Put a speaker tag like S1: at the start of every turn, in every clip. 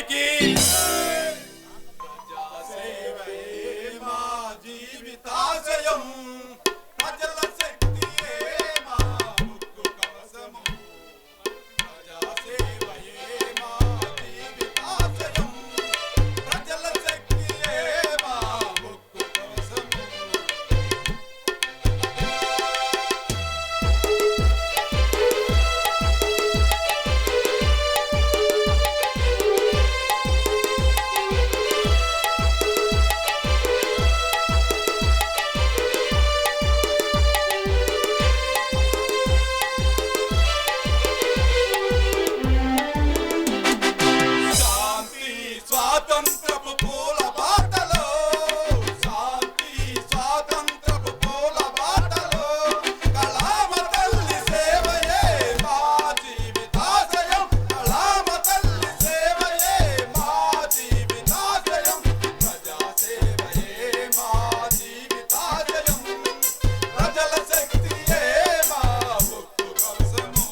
S1: వారికి జీవితాశయం ప్రజల శక్తియే మా ముక్కు కవసము ప్రజాసేవయే మా జీవితాశయం ప్రజల శక్తియే మా ముక్కు కవసము స్వాతంత్రపు పూల బాటలో శాంతి స్వాతంత్రపు పూల బాటలో కళామ తల్లి సేవయే మా జీవితాశయం కళామ తల్లి సేవయే మా జీవితాశయం ప్రజాసేవయే మా జీవితాశయం ప్రజల శక్తియే మా ముక్కు కవసము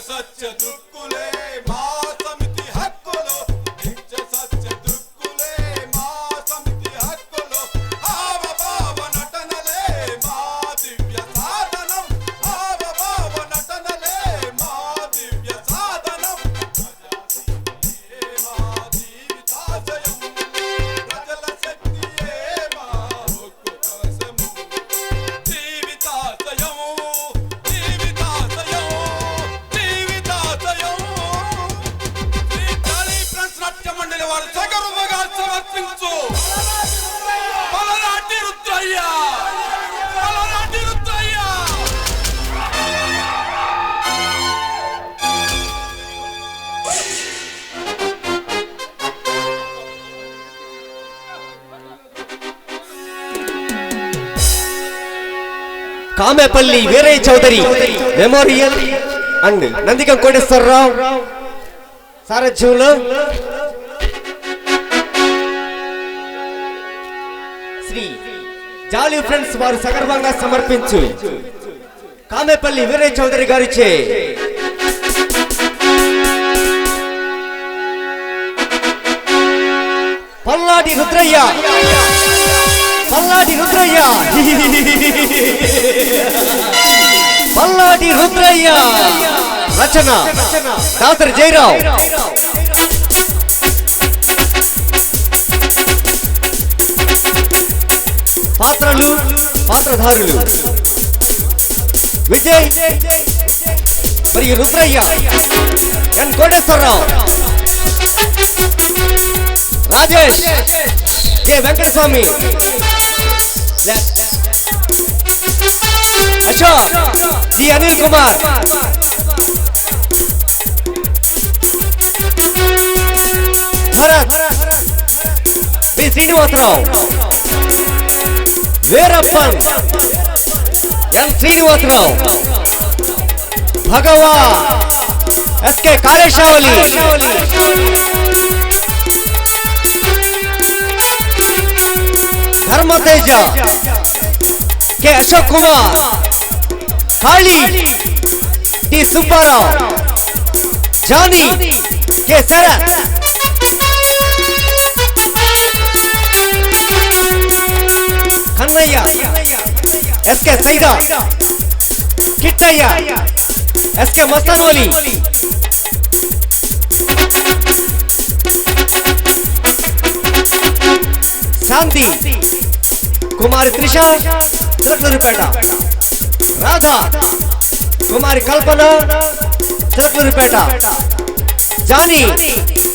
S1: సత్య దృక్కులే మా సమితి హక్కులు నిత్య సత్య దృక్కులే మా సమితి హక్కులు హావభావ నటనలే మా దివ్య సాధనం హావభావ నటనలే మా దివ్య సాధనం ప్రజాసేవయే మా జీవితాశయం ప్రజల శక్తియే మా ముక్కు కవసము జీవితాశయము మండలి వారు సగర్వంగా సమర్పించు పలనాటి రుద్రయ్య పలనాటి రుద్రయ్య
S2: కామేపల్లి వీరయ్య చౌదరి మెమోరియల్ అండ్ నందిగం కోటేశ్వరరావు సారథ్యంలో శ్రీ జాలీ ఫ్రెండ్స్ వారు సగర్వంగా సమర్పించు కామేపల్లి వీరయ్య చౌదరి గారిచే పల్నాటి రుద్రయ్య పల్నాటి రుద్రయ్య పల్నాటి రుద్రయ్య రచన డాక్టర్ జయరావు పాత్రలు పాత్రధారులు విజయ్ మరియు Rudrayya N Koteswararao Rajesh K Venkataswamy Ashok G Anil Kumar Bharath V Srinivasarao Veerappan N Srinivasarao Bhagava SK Kaleshavali Dharmateja K Ashok Kumar Kali T Subbarao Jani K Sarath Kannayya SK Saida Kittayya SK Mastanoli Shanti Kumari Trisha Chilakaluripet Radha Kumari Kalpana Chilakaluripet Jani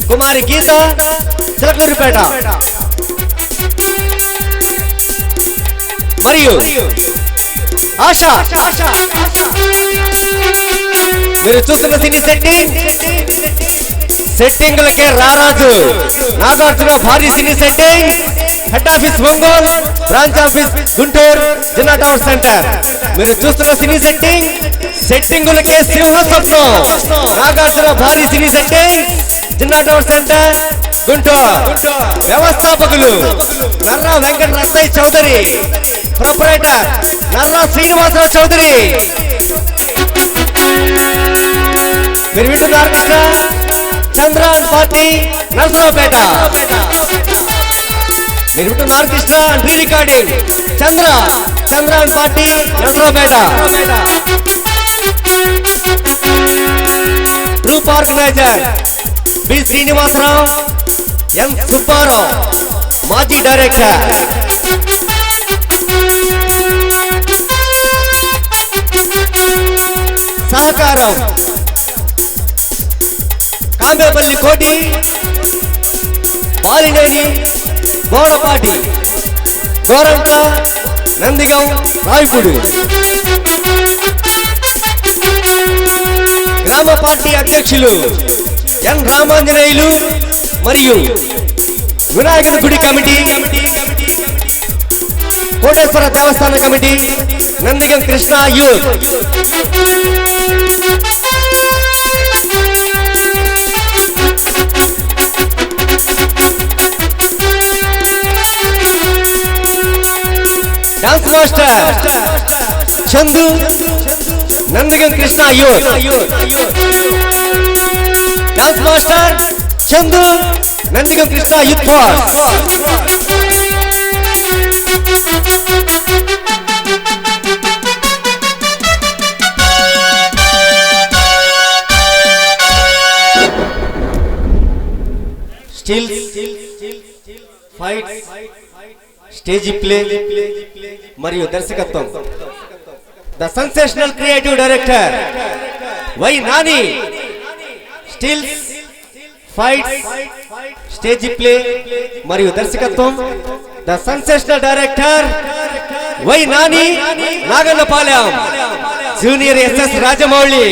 S2: Kumari Geetha Chilakaluripet మరియు ఆశా మీరు చూస్తున్న సినీ సెట్టింగ్లకే రారాజు నాగార్జున భారీ cine setting head office Ongole branch office Guntur Jinnah tower centre. మీరు చూస్తున్న సినీ సెట్టింగులకే సింహ స్వప్నం. నాగార్జున భారీ cine setting Jinnah tower centre Guntur. వ్యవస్థాపకులు నర్రా వెంకట రత్తయ్య చౌదరి, ప్రొపరేటర్ నర్రా శ్రీనివాసరావు చౌదరి. మీరు వింటున్న ఆర్కెస్ట్రా చంద్రాన్ పార్టీ నరసరావుపేట. మీరు వింటున్న orchestra and re recording Chandran party Narasaraopet. Group organiser B Srinivasarao, M Subbarao, మాజీ డైరెక్టర్. సహకారం కాంబేపల్లి కోటి, బాలినేని గోడపాటి, గోరంట, నందిగం, రాయపూడి. గ్రామ పార్టీ అధ్యక్షులు ఎన్ రామాంజనేయులు మరియు వినాయకుని గుడి కమిటీ, కోటేశ్వర దేవస్థాన committee, Nandigam Krishna youth. Dance master Chandu, Nandigam Krishna youth. Dance master Chandu, Nandigam Krishna youth force. Still fight, stage play మరియు దర్శకత్వం the sensational creative director Y Nani. Stills, fight, stage play మరియు దర్శకత్వం the sensational director Y Nani, Nagannapalem. Junior SS Rajamouli.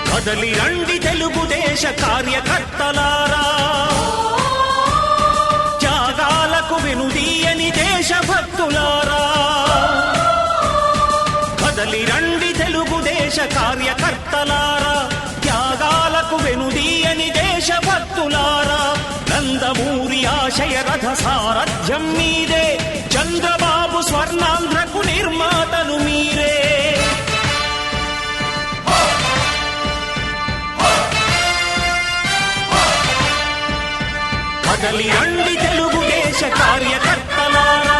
S3: కదలి రండి తెలుగుదేశ కార్యకర్తలారా, త్యాగాలకు వెనుదీయని దేశభక్తులారా. కదలి రండి తెలుగుదేశ కార్యకర్తలారా, త్యాగాలకు వెనుదీయని దేశభక్తులారా. నందమూరి ఆశయ రథ సారథ్యం మీదే, చంద్రబాబు స్వర్ణాంధ్రకు నిర్మాతలు మీరే. కదలి రండి తెలుగుదేశ కార్యకర్తలారా,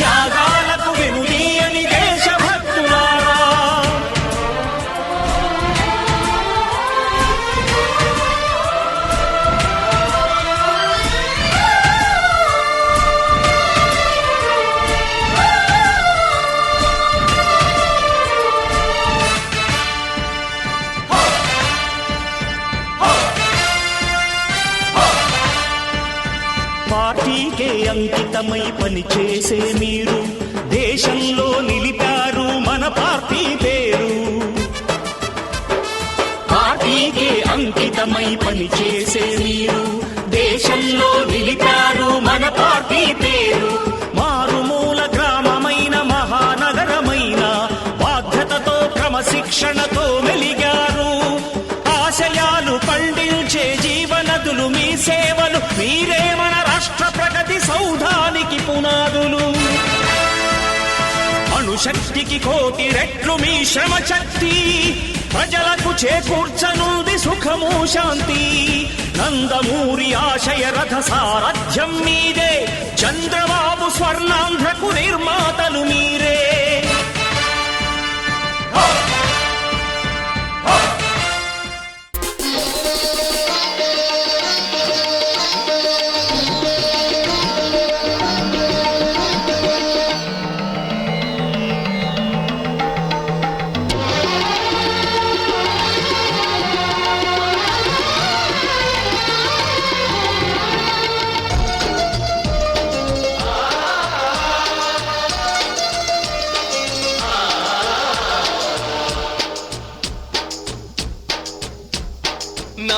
S3: త్యాగాలకు వెనుదీయని దేశభక్తులారా. పార్టీకే అంకితమై పనిచేసే మీరు దేశంలో నిలిపారు మన పార్టీ పేరు. పార్టీకే అంకితమై పనిచేసే మీరు దేశంలో నిలిపారు మన పార్టీ పేరు. మారుమూల గ్రామమైన మహానగరమైన బాధ్యతతో క్రమశిక్షణతో మెలిగారు. ఆశయాలు పండించే జీవనదులు మీ సేవలు, మీరే మన రాష్ట్ర ప్రగతి సౌధానికి పునాదులు. అణుశక్తికి కోటి రెట్లు మీ శ్రమ శక్తి, ప్రజలకు చేకూర్చనుంది సుఖము శాంతి. నందమూరి ఆశయ రథ సారథ్యం మీదే, చంద్రబాబు స్వర్ణాంధ్రకు నిర్మాతలు మీరే.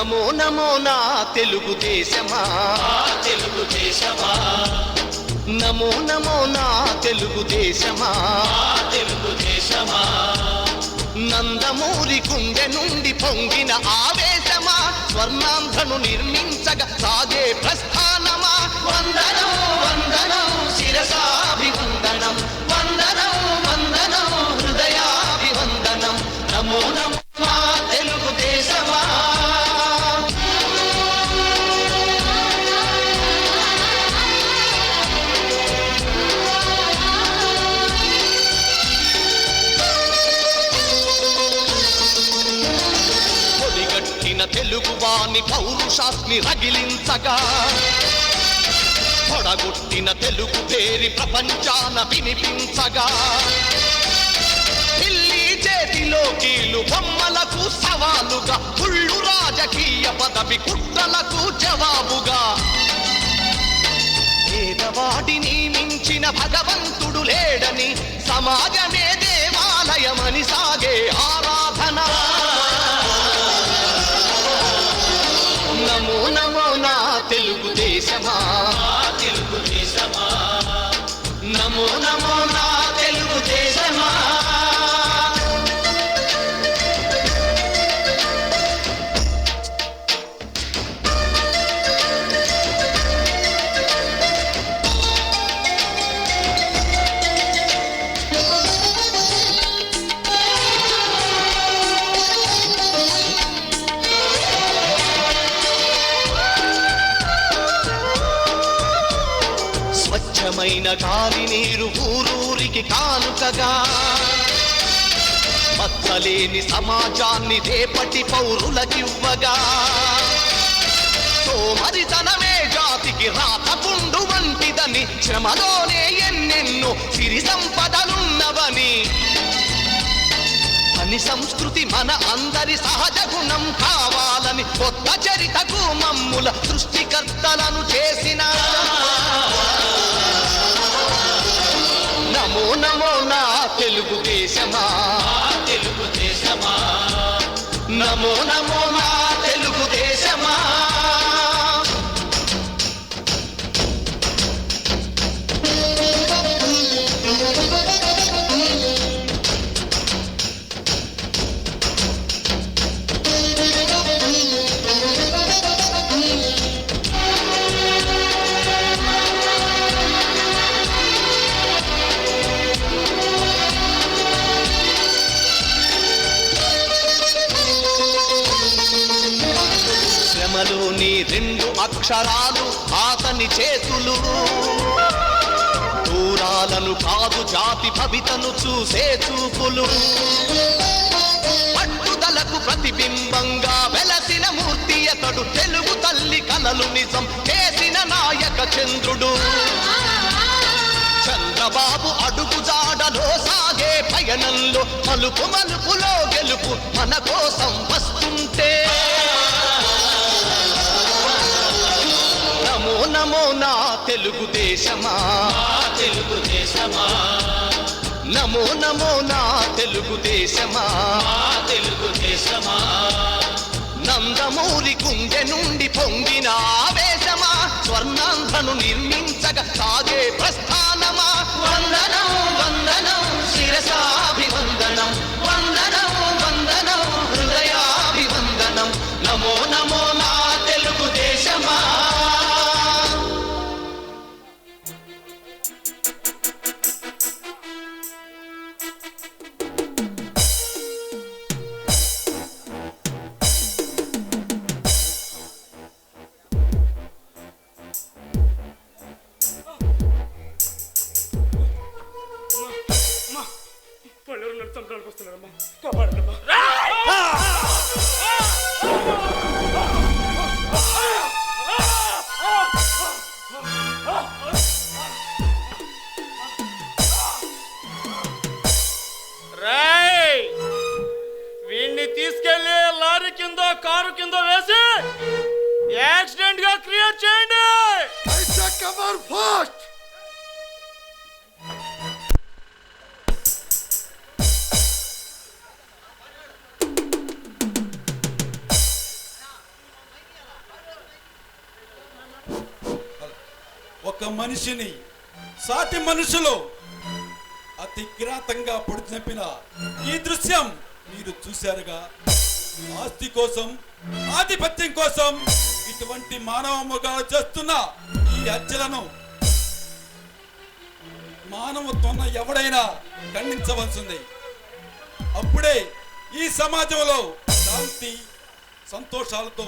S4: నమో నమో నా తెలుగుదేశమా,
S3: తెలుగుదేశమా,
S4: నమో నమో నా తెలుగుదేశమా,
S3: తెలుగుదేశమా,
S4: నందమూరి గుండె నుండి పొంగిన ఆవేశమా, స్వర్ణాంధ్రను నిర్మించగా సాగే ప్రస్థానమా. వందనం వందనం శిరసాభివందనం, వందనం వందనం హృదయాభివందనం. నమో నమో నా తెలుగుదేశమా. తెలుగువాని పౌరుషాన్ని రగిలించగా, పొడగొట్టిన తెలుగు పేరి ప్రపంచాన వినిపించగా, ఢిల్లీ చేతిలో కీలు బొమ్మలకు సవాలుగా, కుళ్ళు రాజకీయ పదవి కుట్రలకు జవాబుగా, పేదవాడిని మించిన భగవంతుడు లేడని, సమాజమే దేవాలయమని సాగే ఆరాధన. నమో నమో నా తెలుగుదేశమా,
S3: తెలుగుదేశమా,
S4: నమో నమో నా తెలుగుదేశమా. స్వచ్ఛమైన గాలి నీరు ఊరూరికి కానుకగా, మచ్చలేని సమాజాన్ని రేపటి పౌరులకివ్వగా, సోమరితనమే జాతికి రాతపుండు వంటిదని, శ్రమలోనే ఎన్నెన్నో సిరి సంపదలున్నవని, పని సంస్కృతి మన అందరి సహజ గుణం కావాలని, కొత్త చరితకు మమ్ముల సృష్టికర్తలను చేసిన. నమో నమో నా తెలుగుదేశమా,
S3: తెలుగుదేశమా,
S4: నమో నమో నా తెలుగుదేశమా. శ్రమలోని రెండు అక్షరాలు అతని చేతులు, దూరాలను కాదు జాతి భవితను చూసే చూపులు, పట్టుదలకు ప్రతిబింబంగా వెలసిన మూర్తి అతడు, తెలుగు తల్లి కలలు నిజం చేసిన నాయక చంద్రుడు. చంద్రబాబు అడుగు జాడలో సాగే పయనంలో, మలుపు మలుపులో గెలుపు మన కోసం వస్తుంటే. నమో నమో నా తెలుగుదేశమా,
S3: తెలుగుదేశమా,
S4: నమో నమో నా తెలుగుదేశమా,
S3: తెలుగుదేశమా,
S4: నందమూరి గుండె నుండి పొంగిన ఆవేశమా, స్వర్ణాంధ్రను నిర్మించగా సాగే ప్రస్థానమా. వందనం వందనం శిరసాభివందనం, వందనం వందనం హృదయాభివందనం. నమో నమో నా తెలుగుదేశమా.
S1: పల్లెరు నడుచడానికి వస్తున్నారమ్మా, కాపాడండమ్మా. వీడిని తీసుకెళ్లి లారీ కింద కారు కింద వేసి యాక్సిడెంట్ గా క్రియేట్ చేయండి.
S5: మనిషిని సాటి మనుషులు అతి కిరాతంగా పొడి చంపిన ఈ దృశ్యం మీరు చూశారుగా. ఆస్తి కోసం, ఆధిపత్యం కోసం ఇటువంటి మానవ మృగాలు చేస్తున్న ఈ హత్యలను మానవత్వం ఎవడైనా ఖండించవలసింది. అప్పుడే ఈ సమాజంలో శాంతి సంతోషాలతో